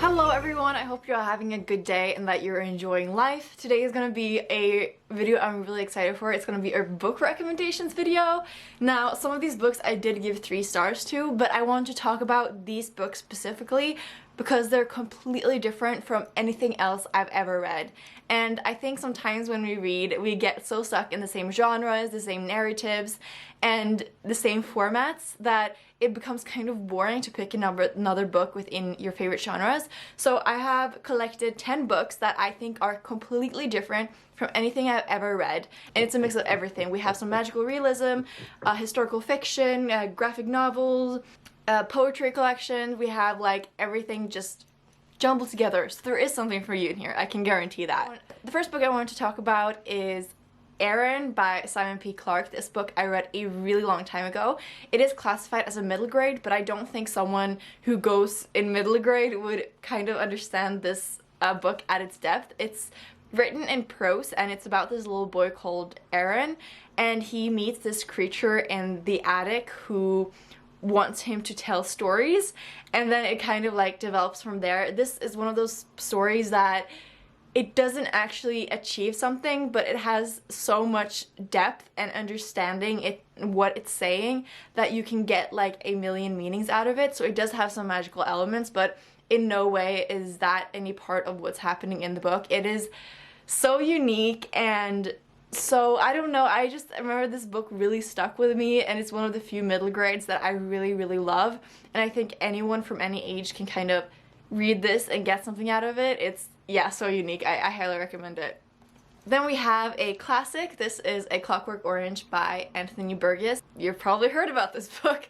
Hello everyone, I hope you're all having a good day and that you're enjoying life. Today is going to be a video I'm really excited for. It's going to be a book recommendations video. Now, some of these books I did give 3 stars to, but I want to talk about these books specifically because they're completely different from anything else I've ever read. And I think sometimes when we read, we get so stuck in the same genres, the same narratives, and the same formats that it becomes kind of boring to pick another book within your favorite genres. So I have collected 10 books that I think are completely different from anything I've ever read, and it's a mix of everything. We have some magical realism, historical fiction, graphic novels, poetry collection. We have like everything just jumbled together, so there is something for you in here, I can guarantee that. The first book I want to talk about is Aaron by Simon P. Clarke. This book I read a really long time ago. It is classified as a middle grade, but I don't think someone who goes in middle grade would kind of understand this book at its depth. It's written in prose, and it's about this little boy called Aaron, and he meets this creature in the attic who wants him to tell stories, and then it kind of like develops from there. This is one of those stories that it doesn't actually achieve something, but it has so much depth and understanding what it's saying that you can get like a million meanings out of it. So it does have some magical elements, but in no way is that any part of what's happening in the book. It is so unique, and so I don't know, I remember this book really stuck with me, and it's one of the few middle grades that I really love, and I think anyone from any age can kind of read this and get something out of it. It's, yeah, so unique. I highly recommend it. Then we have a classic. This is A Clockwork Orange by Anthony Burgess. You've probably heard about this book.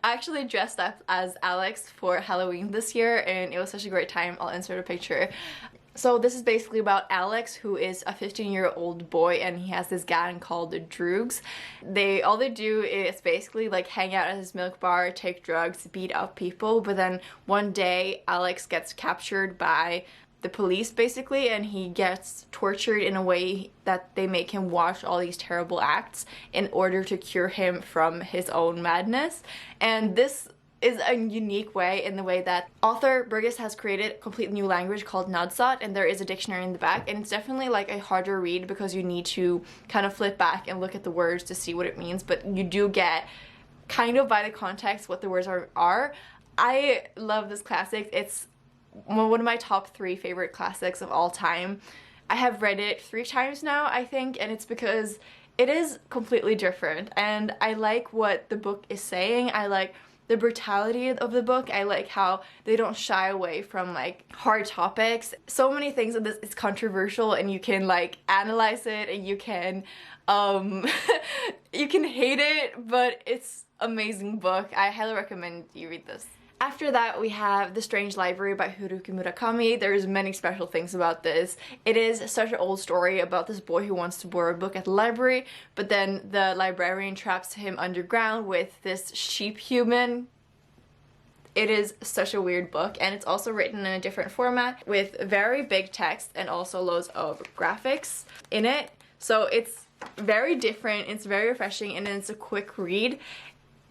I actually dressed up as Alex for Halloween this year, and it was such a great time. I'll insert a picture. So this is basically about Alex, who is a 15-year-old boy, and he has this gang called the Droogs. All they do is basically like hang out at his milk bar, take drugs, beat up people, but then one day Alex gets captured by the police basically, and he gets tortured in a way that they make him watch all these terrible acts in order to cure him from his own madness. And this is a unique way in the way that author Burgess has created a completely new language called Nadsat, and there is a dictionary in the back, and it's definitely like a harder read because you need to kind of flip back and look at the words to see what it means, but you do get kind of by the context what the words are. I love this classic. It's one of my top 3 favorite classics of all time. I have read it 3 times now, I think, and it's because it is completely different, and I like what the book is saying. I like the brutality of the book. I like how they don't shy away from like hard topics. So many things in this is controversial, and you can like analyze it, and you can you can hate it, but it's an amazing book. I highly recommend you read this. After that, we have The Strange Library by Haruki Murakami. There's many special things about this. It is such an old story about this boy who wants to borrow a book at the library, but then the librarian traps him underground with this sheep human. It is such a weird book, and it's also written in a different format with very big text and also loads of graphics in it. So it's very different, it's very refreshing, and it's a quick read.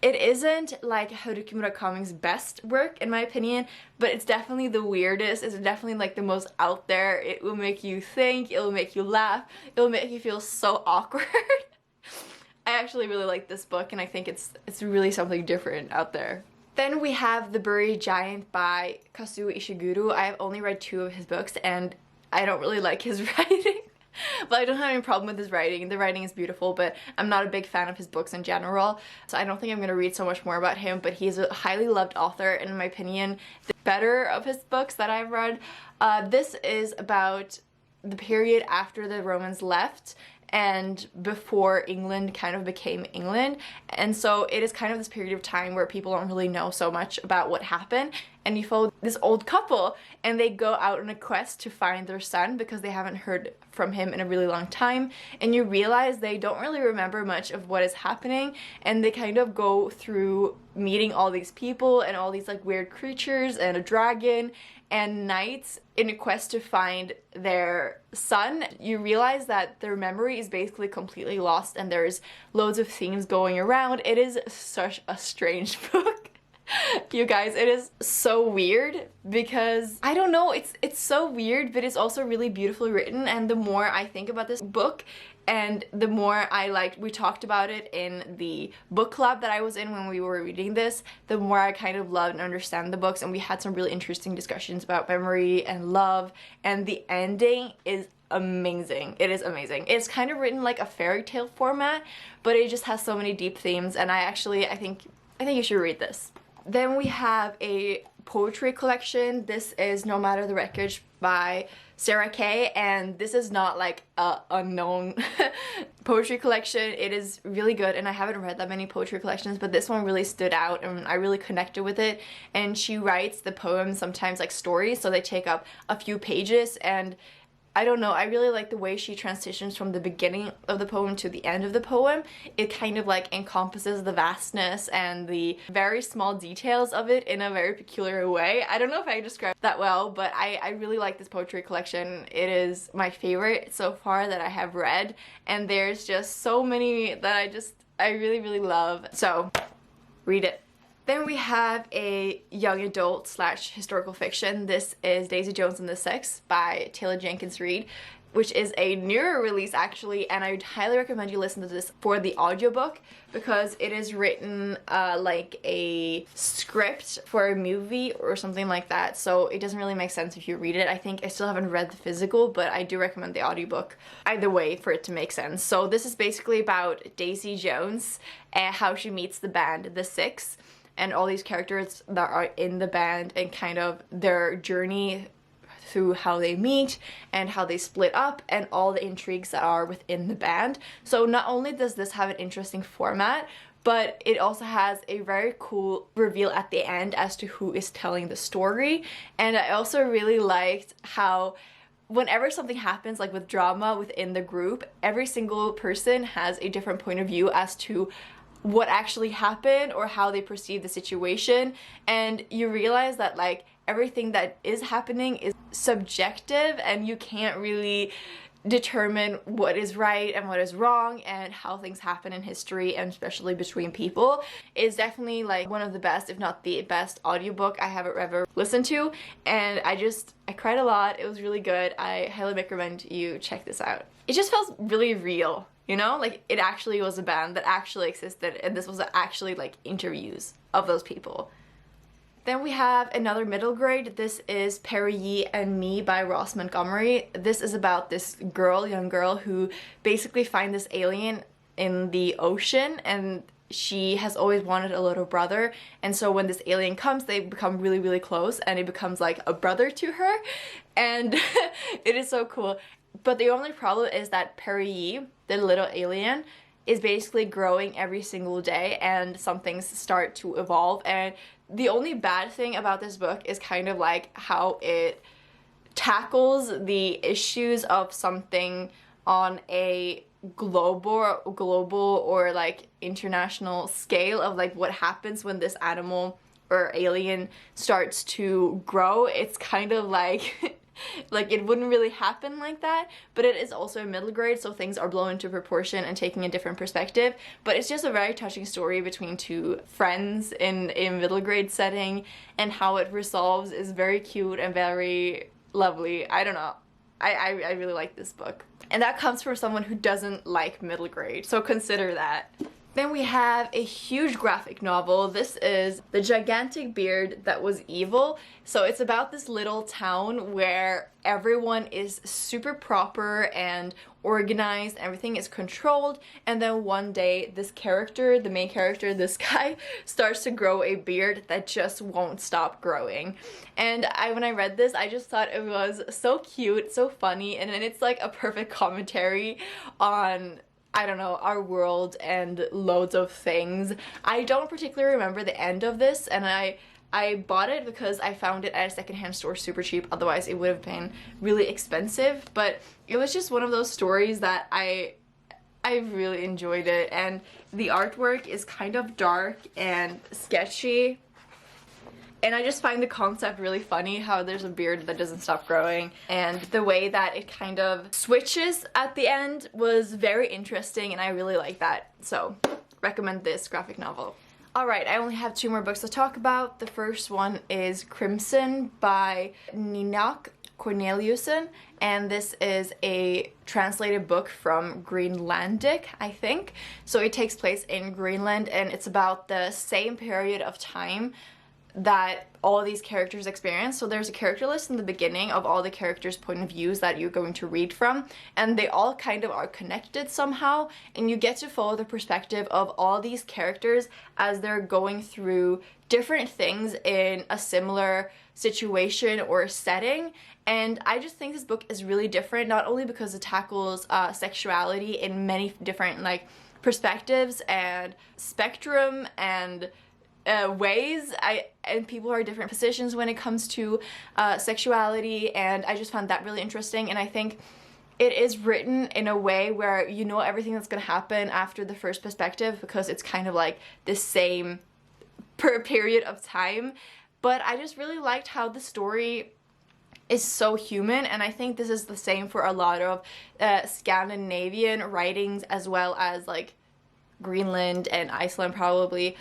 It isn't like Haruki Murakami's best work, in my opinion, but it's definitely the weirdest. It's definitely like the most out there. It will make you think, it will make you laugh, it will make you feel so awkward. I actually really like this book, and I think it's really something different out there. Then we have The Buried Giant by Kazuo Ishiguro. I have only read 2 of his books, and I don't really like his writing. But I don't have any problem with his writing. The writing is beautiful, but I'm not a big fan of his books in general, so I don't think I'm going to read so much more about him, but he's a highly loved author, and in my opinion, the better of his books that I've read. This is about the period after the Romans left and before England kind of became England, and so it is kind of this period of time where people don't really know so much about what happened, and you follow this old couple, and they go out on a quest to find their son because they haven't heard from him in a really long time, and you realize they don't really remember much of what is happening, and they kind of go through meeting all these people and all these like weird creatures and a dragon and knights in a quest to find their son. You realize that their memory is basically completely lost, and there's loads of themes going around. It is such a strange book. You guys, it is so weird because I don't know, it's so weird, but it's also really beautifully written. And the more I think about this book and the more we talked about it in the book club that I was in when we were reading this, the more I kind of love and understand the books, and we had some really interesting discussions about memory and love, and the ending is amazing. It is amazing. It's kind of written like a fairy tale format, but it just has so many deep themes, and I think you should read this. Then we have a poetry collection. This is No Matter the Wreckage by Sarah Kay, and this is not like a unknown poetry collection. It is really good, and I haven't read that many poetry collections, but this one really stood out and I really connected with it. And she writes the poems sometimes like stories, so they take up a few pages, and I don't know, I really like the way she transitions from the beginning of the poem to the end of the poem. It kind of like encompasses the vastness and the very small details of it in a very peculiar way. I don't know if I described that well, but I really like this poetry collection. It is my favorite so far that I have read, and there's just so many that I really, really love. So, read it. Then we have a young adult / historical fiction. This is Daisy Jones and the Six by Taylor Jenkins Reid, which is a newer release actually, and I would highly recommend you listen to this for the audiobook because it is written like a script for a movie or something like that, so it doesn't really make sense if you read it. I think I still haven't read the physical, but I do recommend the audiobook either way for it to make sense. So this is basically about Daisy Jones and how she meets the band The Six, and all these characters that are in the band and kind of their journey through how they meet and how they split up and all the intrigues that are within the band. So not only does this have an interesting format, but it also has a very cool reveal at the end as to who is telling the story. And I also really liked how whenever something happens like with drama within the group, every single person has a different point of view as to what actually happened or how they perceive the situation, and you realize that like everything that is happening is subjective and you can't really determine what is right and what is wrong and how things happen in history, and especially between people. Is definitely like one of the best, if not the best audiobook I have ever listened to, and I cried a lot. It was really good. I highly recommend you check this out. It just felt really real, you know, like it actually was a band that actually existed, and this was actually like interviews of those people. Then we have another middle grade. This is Perry Yee and Me by Ross Montgomery. This is about this young girl who basically finds this alien in the ocean, and she has always wanted a little brother, and so when this alien comes, they become really, really close, and it becomes like a brother to her, and it is so cool. But the only problem is that Perry Yee, the little alien, is basically growing every single day, and some things start to evolve. And the only bad thing about this book is kind of like how it tackles the issues of something on a global or like international scale of like what happens when this animal or alien starts to grow. It's kind of like like it wouldn't really happen like that, but it is also a middle grade, so things are blown into proportion and taking a different perspective. But it's just a very touching story between two friends in a middle grade setting, and how it resolves is very cute and very lovely. I don't know. I really like this book. And that comes from someone who doesn't like middle grade, so consider that. Then we have a huge graphic novel. This is The Gigantic Beard That Was Evil. So it's about this little town where everyone is super proper and organized, everything is controlled, and then one day this character, the main character, this guy, starts to grow a beard that just won't stop growing. And when I read this, I just thought it was so cute, so funny, and then it's like a perfect commentary on, I don't know, our world and loads of things. I don't particularly remember the end of this, and I bought it because I found it at a secondhand store super cheap, otherwise it would have been really expensive. But it was just one of those stories that I really enjoyed it, and the artwork is kind of dark and sketchy. And I just find the concept really funny, how there's a beard that doesn't stop growing, and the way that it kind of switches at the end was very interesting, and I really like that. So, recommend this graphic novel. Alright, I only have 2 more books to talk about. The first one is Crimson by Ninok Corneliusen, and this is a translated book from Greenlandic, I think. So it takes place in Greenland, and it's about the same period of time that all these characters experience. So there's a character list in the beginning of all the characters' point of views that you're going to read from, and they all kind of are connected somehow, and you get to follow the perspective of all these characters as they're going through different things in a similar situation or setting. And I just think this book is really different, not only because it tackles sexuality in many different like perspectives and spectrum and ways, and people are in different positions when it comes to sexuality, and I just found that really interesting. And I think it is written in a way where you know everything that's going to happen after the first perspective, because it's kind of like the same per period of time. But I just really liked how the story is so human, and I think this is the same for a lot of Scandinavian writings, as well as like Greenland and Iceland probably.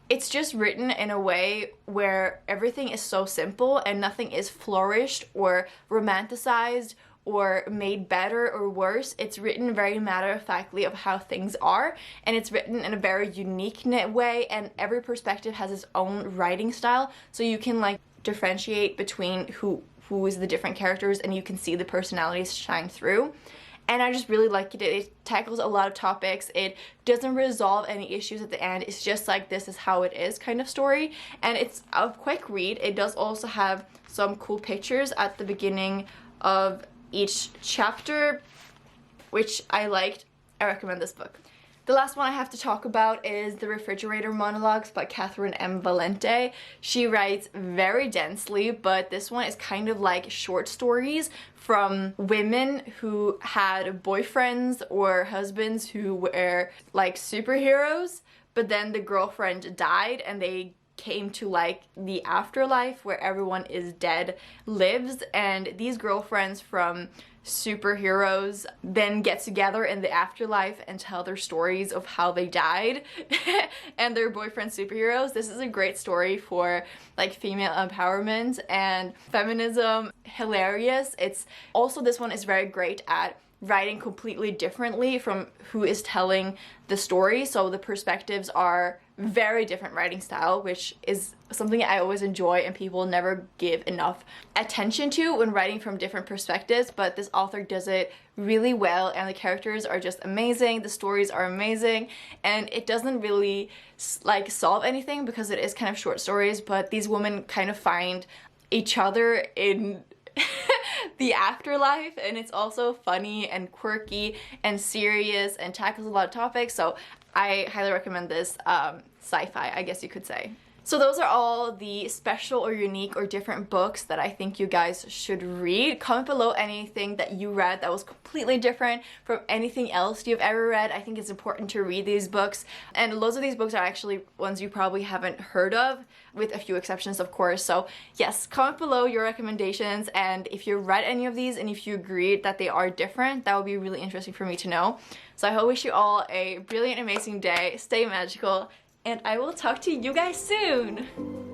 It's just written in a way where everything is so simple and nothing is flourished or romanticized or made better or worse. It's written very matter-of-factly of how things are, and it's written in a very unique way, and every perspective has its own writing style, so you can like differentiate between who is the different characters, and you can see the personalities shine through. And I just really like it. It tackles a lot of topics. It doesn't resolve any issues at the end. It's just like, this is how it is kind of story. And it's a quick read. It does also have some cool pictures at the beginning of each chapter, which I liked. I recommend this book. The last one I have to talk about is The Refrigerator Monologues by Catherine M. Valente. She writes very densely, but this one is kind of like short stories from women who had boyfriends or husbands who were like superheroes, but then the girlfriend died and they came to like the afterlife where everyone is dead lives, and these girlfriends from superheroes then get together in the afterlife and tell their stories of how they died and their boyfriend superheroes. This is a great story for like female empowerment and feminism. Hilarious. It's also, this one is very great at writing completely differently from who is telling the story, so the perspectives are very different writing style, which is something I always enjoy and people never give enough attention to when writing from different perspectives, but this author does it really well, and the characters are just amazing, the stories are amazing, and it doesn't really like solve anything because it is kind of short stories, but these women kind of find each other in the afterlife, and it's also funny and quirky and serious and tackles a lot of topics, so I highly recommend this sci-fi, I guess you could say. So those are all the special or unique or different books that I think you guys should read. Comment below anything that you read that was completely different from anything else you've ever read. I think it's important to read these books, and loads of these books are actually ones you probably haven't heard of, with a few exceptions of course. So yes, comment below your recommendations, and if you read any of these and if you agreed that they are different, that would be really interesting for me to know. So I wish you all a brilliant, amazing day, stay magical, and I will talk to you guys soon!